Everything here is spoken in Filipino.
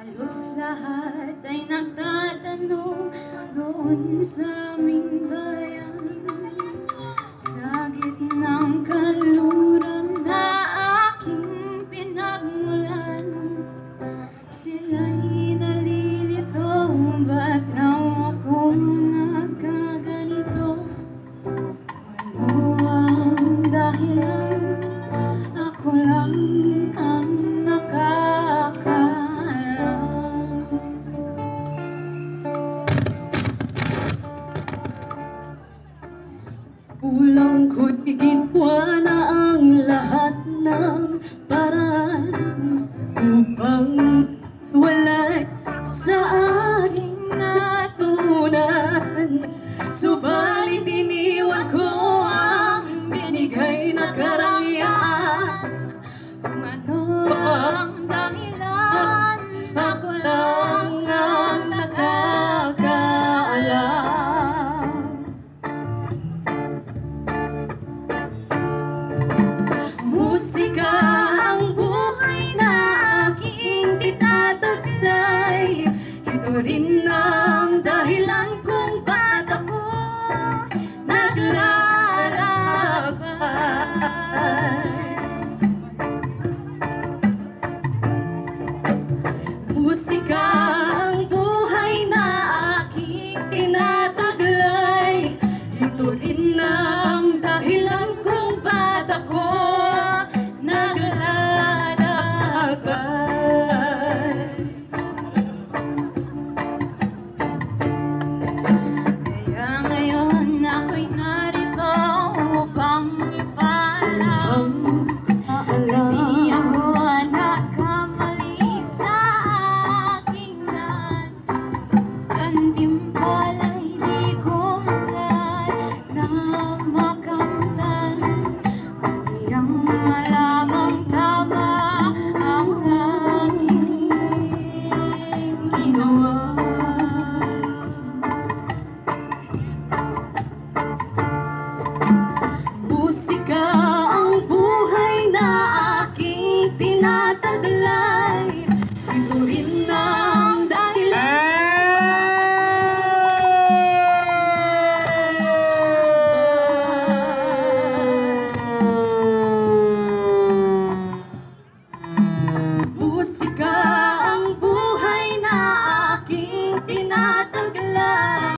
Halos lahat ay nagtatanong doon sa aming bayan, sa gitnang kanluran na aking pinagmulan. Sila'y nalilito, ba't raw ako nagkaganito? Ano ang dahilan? Ako lang ang kulang ko'y ginawa na ang lahat ng paraan upang walay sa aking natunan. Subalit iniwan ko ang binigay na karangyaan. Kung ano ang dahilan, ako lang ang nakakaalam. Musika ang buhay na aking tinataglay, ito rin na